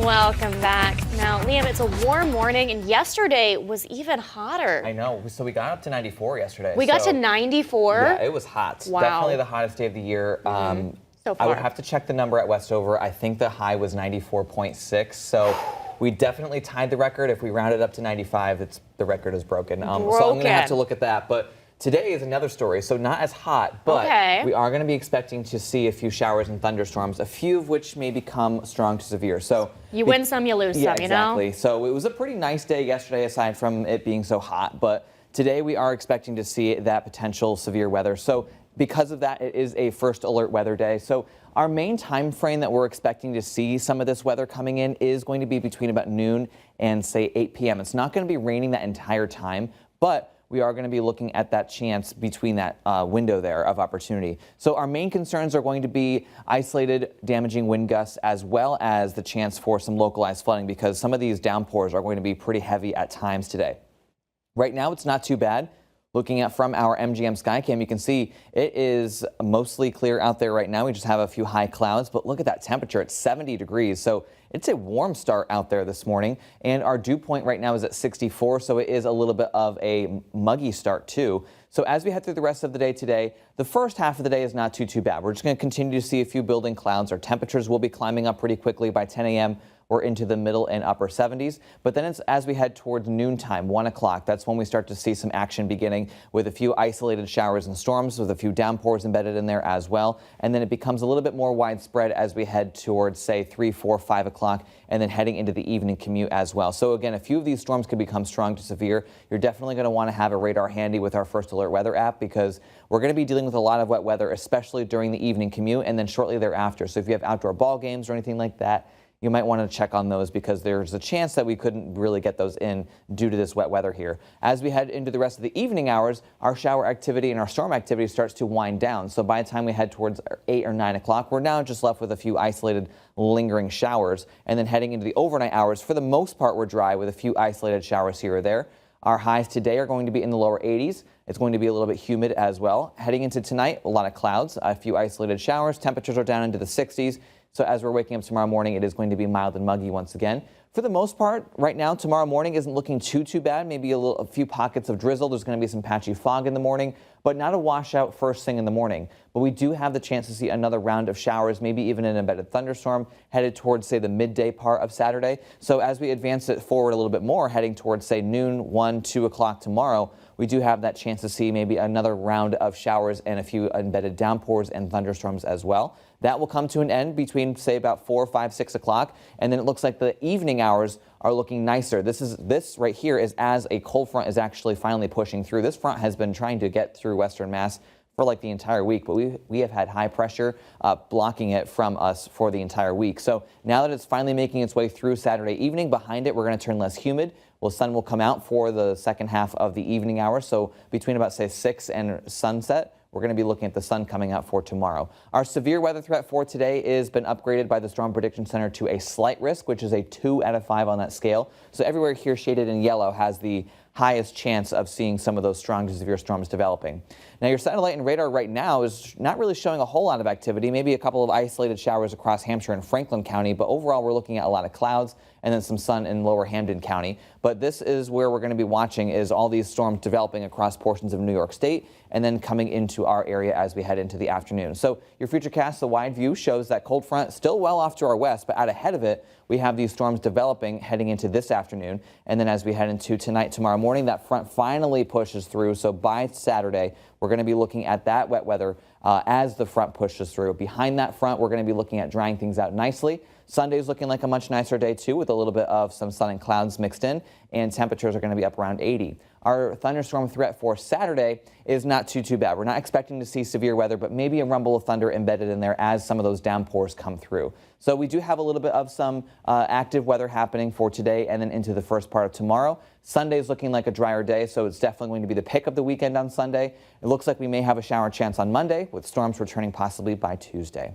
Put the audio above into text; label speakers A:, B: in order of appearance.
A: Welcome back. Now, Liam, it's a warm morning, and yesterday was even hotter.
B: I know. So we got up to 94 yesterday.
A: We got to 94?
B: Yeah, it was hot.
A: Wow.
B: Definitely the hottest day of the year.
A: So far.
B: I would have to check the number at Westover. I think the high was 94.6. So we definitely tied the record. If we rounded up to 95, the record is broken. So I'm going to have to look at that. But today is another story, so not as hot, but we are going to be expecting to see a few showers and thunderstorms, a few of which may become strong to severe. So
A: you win some, you lose some,
B: exactly.
A: you know?
B: So it was a pretty nice day yesterday, aside from it being so hot, but today we are expecting to see that potential severe weather. So because of that, it is a first alert weather day. So our main time frame that we're expecting to see some of this weather coming in is going to be between about noon and say 8 p.m. It's not going to be raining that entire time, but we are going to be looking at that chance between that window there of opportunity. So our main concerns are going to be isolated damaging wind gusts, as well as the chance for some localized flooding, because some of these downpours are going to be pretty heavy at times today. Right now, it's not too bad. Looking at from our MGM Skycam, you can see it is mostly clear out there right now. We just have a few high clouds, but look at that temperature. It's 70 degrees. So it's a warm start out there this morning. And our dew point right now is at 64. So it is a little bit of a muggy start too. So as we head through the rest of the day today, the first half of the day is not too bad. We're just going to continue to see a few building clouds. Our temperatures will be climbing up pretty quickly by 10 a.m. We're into the middle and upper 70s. But then it's as we head towards noontime, 1 o'clock, that's when we start to see some action beginning with a few isolated showers and storms with a few downpours embedded in there as well. And then it becomes a little bit more widespread as we head towards, say, 3, 4, 5 o'clock, and then heading into the evening commute as well. So again, a few of these storms could become strong to severe. You're definitely going to want to have a radar handy with our First Alert Weather app, because we're going to be dealing with a lot of wet weather, especially during the evening commute and then shortly thereafter. So if you have outdoor ball games or anything like that, you might want to check on those, because there's a chance that we couldn't really get those in due to this wet weather here. As we head into the rest of the evening hours, our shower activity and our storm activity starts to wind down. So by the time we head towards 8 or 9 o'clock, we're now just left with a few isolated lingering showers. And then heading into the overnight hours, for the most part, we're dry with a few isolated showers here or there. Our highs today are going to be in the lower 80s. It's going to be a little bit humid as well. Heading into tonight, a lot of clouds, a few isolated showers. Temperatures are down into the 60s. So as we're waking up tomorrow morning, it is going to be mild and muggy once again. For the most part, right now, tomorrow morning isn't looking too bad. Maybe a few pockets of drizzle. There's going to be some patchy fog in the morning, but not a washout first thing in the morning. But we do have the chance to see another round of showers, maybe even an embedded thunderstorm headed towards, say, the midday part of Saturday. So as we advance it forward a little bit more, heading towards, say, noon, 1, 2 o'clock tomorrow, we do have that chance to see maybe another round of showers and a few embedded downpours and thunderstorms as well. That will come to an end between, say, about 4, 5, 6 o'clock. And then it looks like the evening hours are looking nicer. This right here is as a cold front is actually finally pushing through. This front has been trying to get through Western Mass for like the entire week, but we have had high pressure blocking it from us for the entire week. So now that it's finally making its way through Saturday evening, behind it, we're going to turn less humid. Well, sun will come out for the second half of the evening hours. So between about, say, 6 and sunset, we're going to be looking at the sun coming out for tomorrow. Our severe weather threat for today has been upgraded by the Storm Prediction Center to a slight risk, which is a 2 out of 5 on that scale. So everywhere here shaded in yellow has the highest chance of seeing some of those strong to severe storms developing. Now, your satellite and radar right now is not really showing a whole lot of activity, maybe a couple of isolated showers across Hampshire and Franklin County, but overall we're looking at a lot of clouds and then some sun in lower Hamden County. But this is where we're going to be watching, is all these storms developing across portions of New York State and then coming into our area as we head into the afternoon. So your futurecast, the wide view, shows that cold front still well off to our west, but out ahead of it, we have these storms developing heading into this afternoon. And then as we head into tonight, tomorrow morning, that front finally pushes through. So by Saturday, we're going to be looking at that wet weather as the front pushes through. Behind that front, we're going to be looking at drying things out nicely. Sunday's looking like a much nicer day too, with a little bit of some sun and clouds mixed in, and temperatures are going to be up around 80. Our thunderstorm threat for Saturday is not too bad. We're not expecting to see severe weather, but maybe a rumble of thunder embedded in there as some of those downpours come through. So we do have a little bit of some active weather happening for today and then into the first part of tomorrow. Sunday's looking like a drier day, so it's definitely going to be the pick of the weekend on Sunday. It looks like we may have a shower chance on Monday, with storms returning possibly by Tuesday.